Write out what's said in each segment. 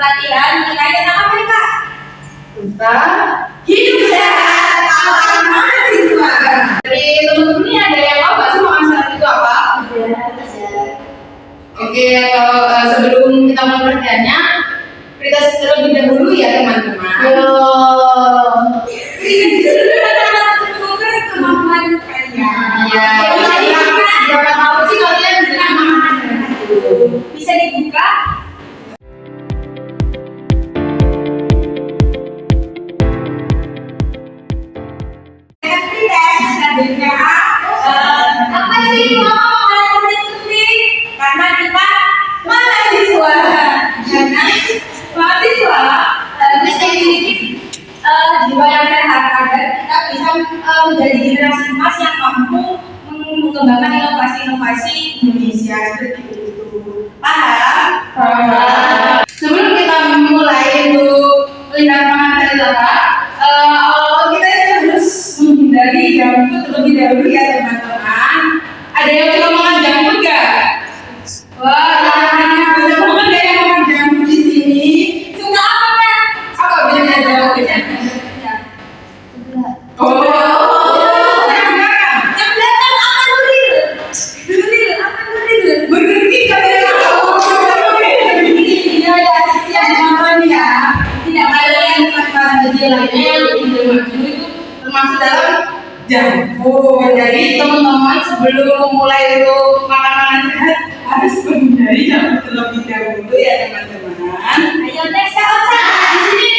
latihan mengenai tentang apa nih Kak? Tentang Hidup sehat ala mahasiswa. dari teman-teman ini ada yang tahu nggak sih makan sehat itu apa? Oke, kalau sebelum kita mulai pengertiannya, kita terlebih dahulu ya teman-teman. Kemampuan kalian. Iya. Berapa tahun sih kalian bisa makan sehat itu? Bisa dibuka. Apa sih makanan itu penting? Karena kita mahasiswa. Karena mahasiswa bisa memiliki jiwa yang sehat agar kita bisa menjadi generasi emas yang mampu mengembangkan inovasi-inovasi Indonesia seperti itu. Paham? Sebelum kita mulai untuk melihat makanan sehat apa, kita harus menghindari junk food terlebih dahulu ya teman-teman. Ada yang suka makan junk food nggak? Wah, banyak banget ya yang makan junk food di sini. Suka apa Kak? Apa bedanya junk food? Oh, Yang belakang apa Nuril? Nuril, apa Nuril? Burger King katanya. Iya ya, iya Teman-teman ya, tidak kalian makanan jadi lainnya yang Indomie itu termasuk dalam junk food. Jadi teman-teman sebelum memulai untuk makanan sehat harus menghindari junk food terlebih dahulu ya teman-teman. Ayo next Kak Ocha. Di sini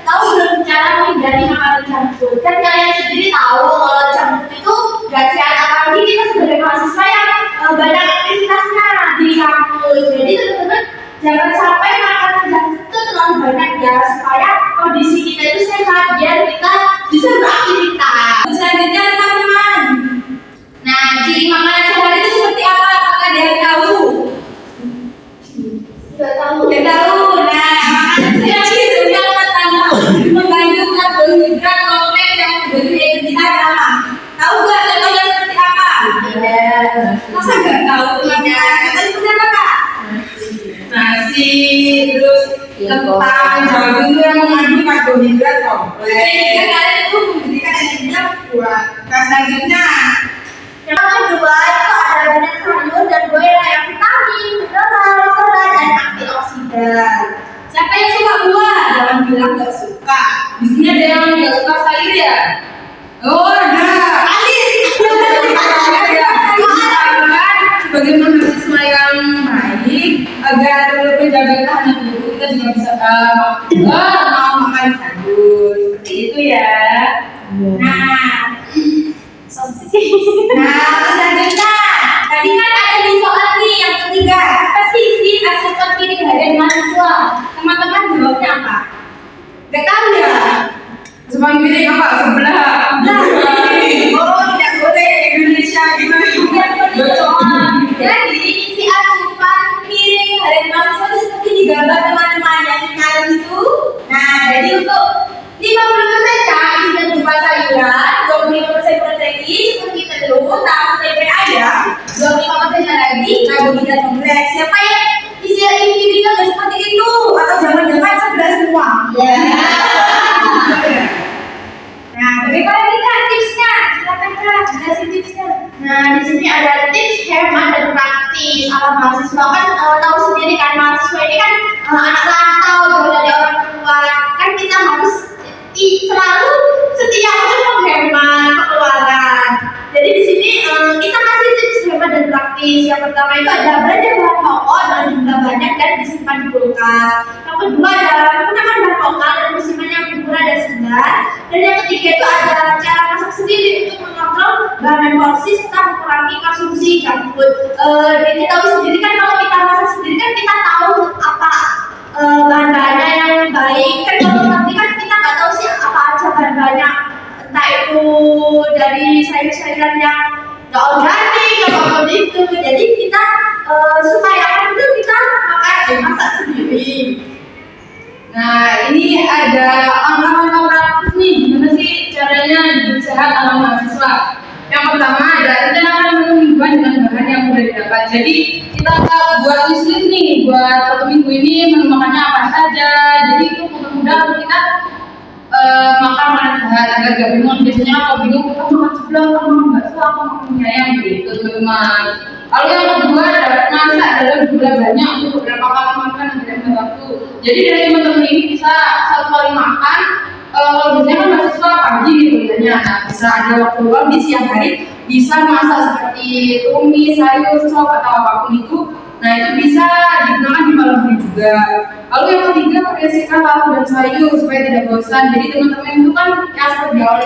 tahu belum cara menghindari makanan junk food. Kan kalian sendiri tahu kalau junk food itu gak sehat, apalagi kita sebagai mahasiswa yang banyak aktivitasnya di kampus. Jadi teman-teman jangan sampai makanan junk food itu terlalu banyak ya, supaya kondisi kita itu sehat biar kita bisa beraktivitas. Selanjutnya teman-teman. Nah, ciri makanan sehat itu seperti apa? Apakah ada yang tahu? Tidak tahu. Tidak tahu. Nah, makanan sehat itu yang pertama mengandung karbohidrat kompleks yang memberi energi dalam. Tahu nggak contohnya seperti apa? Masa nggak tahu? Kata itu apa Kak? Nasi, terus kentang, jagung itu yang mengandung karbohidrat Sehingga kompleks. kalian itu memberikan energinya kuat. Nah, selanjutnya Yang kedua itu ada banyak sayur dan buah yang kaya vitamin, mineral, serat, dan antioksidan. Siapa yang suka buah? Jangan bilang nggak suka. di sini ada yang nggak suka sayur ya? Oh, ada. Sebagai mahasiswa yang baik, agar menjaga ketahanan tubuh kita juga bisa mau makan sayur seperti itu ya. Nah, Nah, selanjutnya tadi kan ada di soal nih yang ketiga. Apa sih isi asupan piring harian mahasiswa? Teman-teman jawabnya apa? Gak tahu ya? Cuma piring apa sebelah? Oh, tidak boleh Indonesia gimana? Jadi isi asupan piring harian mahasiswa itu seperti di gambar teman-teman yang kalian itu. Nah, jadi untuk 50% kan isinya berupa sayuran, 25% protein seperti telur, tahu, tempe ayam, 25% lagi karbohidrat kompleks. Siapa yang isi piringnya nggak seperti itu? Atau jangan-jangan sebelah semua? Nah, bagaimana kita tipsnya? Silakan Kak, jelasin tipsnya. Nah, di sini ada tips hemat dan praktis. Ala mahasiswa kan tahu sendiri kan, mahasiswa ini kan anak rantau jauh dari orang tua. Kan kita harus selalu setia untuk menghemat pengeluaran. Jadi di sini kita kasih tips hemat dan praktis. Yang pertama itu ada belanja bahan pokok dalam jumlah banyak dan disimpan di kulkas. Yang kedua adalah menggunakan bahan lokal dan musiman yang murah dan segar. Dan yang ketiga itu ada cara masak sendiri untuk mengontrol bahan porsi serta mengurangi konsumsi junk food. Kita tahu sendiri kan kalau kita masak sendiri kan kita tahu apa bahan-bahannya yang baik. Kan kalau nanti kan kita nggak tahu sih apa aja bahan-bahannya, entah itu dari sayur-sayuran yang nggak organik atau itu. Jadi kita supaya apa itu kita masak sendiri. Nah, ini ada langkah-langkah praktis nih, gimana sih caranya hidup sehat ala mahasiswa? Yang pertama adalah rencanakan menu mingguan dengan bahan yang mudah didapat. Jadi kita buat list nih buat satu minggu ini menu makannya apa saja. Jadi itu mudah untuk kita makan sehat agar gak bingung. Biasanya kalau bingung kita makan sebelah, kita makan bakso, aku makan mie ayam gitu teman-teman. Lalu yang kedua adalah masak dalam jumlah banyak untuk beberapa kali makan dalam waktu. Jadi dari teman-teman ini bisa satu kali makan. Kalau biasanya kan mahasiswa pagi gitu ya, nah bisa ada waktu luang di siang hari bisa masak seperti tumis, sayur, sop atau apapun itu. Nah itu bisa digunakan di malam hari juga. Lalu yang ketiga variasikan lauk dan sayur supaya tidak bosan. Jadi teman-teman itu kan yang seperti awal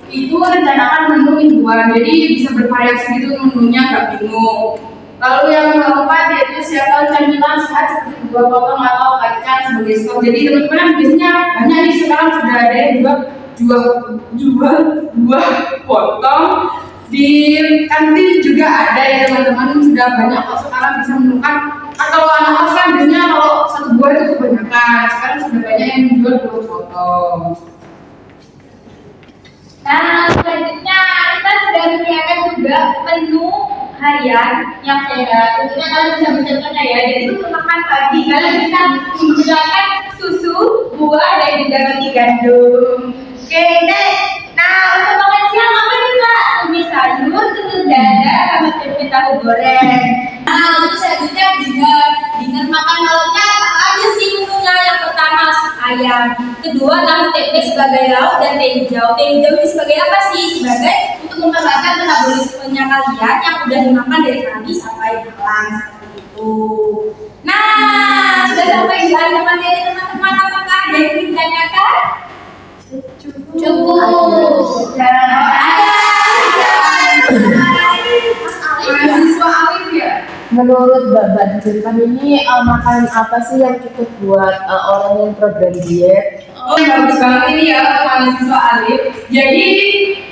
itu rencanakan menu mingguan. Jadi bisa bervariasi gitu menunya nggak bingung. Lalu yang keempat yaitu siapkan camilan sehat seperti buah potong atau kacang sebagai stok. Jadi teman-teman biasanya banyak nih sekarang sudah ada yang jual buah potong di kantin juga ada ya teman-teman, sudah banyak kok sekarang bisa menemukan. Kalau anak kos kan biasanya kalau satu buah itu kebanyakan, sekarang sudah banyak yang menjual buah potong. Nah, selanjutnya kita sudah menyiapkan juga menu harian yang sehat. Tentunya kalian bisa mencontohnya ya. Jadi untuk makan pagi kalian bisa menggunakan susu, buah, dan juga roti gandum. Oke, next. Nah, untuk makan siang apa nih Kak? Tumis sayur, telur dadar, sama tempe tahu goreng. Nah, untuk selanjutnya dinner makan malamnya apa aja sih menunya? Yang pertama ayam, kedua tahu tempe sebagai lauk dan teh hijau. Teh hijau ini sebagai apa sih? Sebagai untuk memperlancar metabolismenya kalian yang udah dimakan dari pagi sampai malam seperti itu. Nah, sudah sampai di akhir materi teman-teman, apakah ada yang ingin ditanyakan? Cukup. Ada. Mahasiswa Alif ya. Menurut Mbak Badrun ini makanan apa sih yang cukup buat orang yang program diet? Oh, bagus banget ini ya mahasiswa Alif. Jadi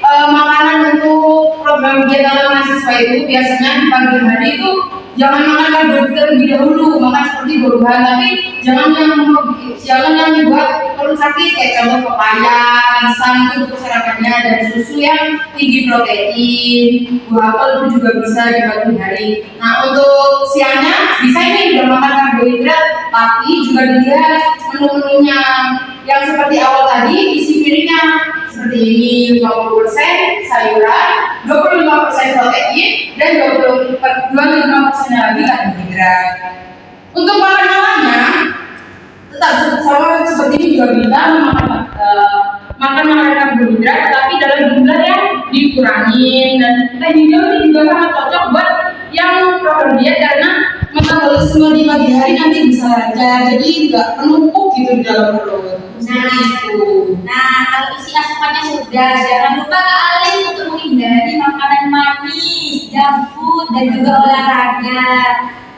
makanan untuk program diet ala mahasiswa itu biasanya di pagi hari itu jangan makan karbohidrat terlebih dahulu, makan seperti buah-buahan, tapi jangan yang buat perut sakit kayak contoh pepaya, pisang itu untuk sarapannya, dan susu yang tinggi protein, buah apel itu juga bisa di pagi hari. Nah untuk siangnya bisa ini udah makan karbohidrat, tapi juga dilihat menu-menunya yang seperti awal tadi isi piringnya seperti ini 50% sayuran, 25% protein, dan 25% lagi karbohidrat. Untuk makan malamnya tetap sama seperti ini juga bisa makan makanan karbohidrat, tapi dalam jumlah yang dikurangin. Dan teh hijau ini juga sangat cocok buat yang program diet karena metabolisme di pagi hari nanti bisa lancar, jadi nggak menumpuk gitu di dalam perut. Nah, kalau isi asupannya sudah, jangan lupa Kak Alif untuk menghindari makanan manis, junk food, dan juga olahraga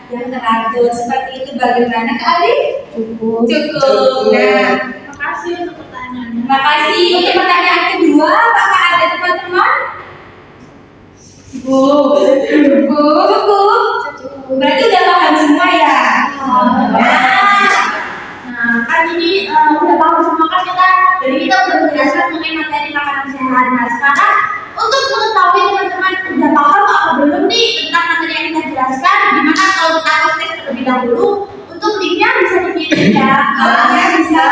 yang teratur. Seperti itu bagaimana Kak Alif? Cukup. Nah, Makasih untuk pertanyaannya. terima kasih. Untuk pertanyaan kedua, apakah ada teman-teman? Cukup. Berarti udah paham semua ya? Nah, kan ini udah paham semua kan kita, jadi kita udah menjelaskan mengenai materi makanan sehat. Nah, sekarang untuk mengetahui teman-teman udah paham atau belum nih tentang materi yang kita jelaskan, gimana kalau kita tes terlebih dahulu? Untuk linknya bisa dikirim ya. Ya, bisa.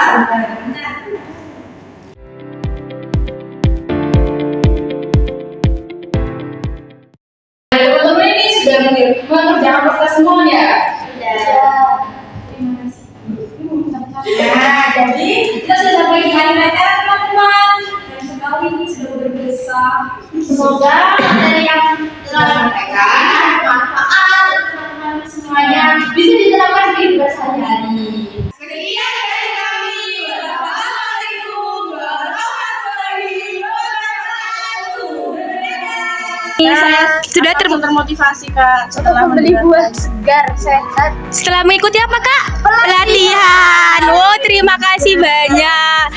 Teman-teman ini sudah mengerjakan proses semua ya? Nah, jadi kita sudah sampai di akhir acara teman-teman. Dan sekali ini sudah berbesar. Semoga materi yang telah disampaikan bermanfaat untuk teman-teman semuanya bisa diterapkan di hidup sehari-hari. Sekian dari kami. Wassalamualaikum warahmatullahi wabarakatuh. Saya sudah termotivasi Kak setelah membeli buah segar sehat. Setelah mengikuti apa Kak? Pelatihan. Oh terima kasih banyak.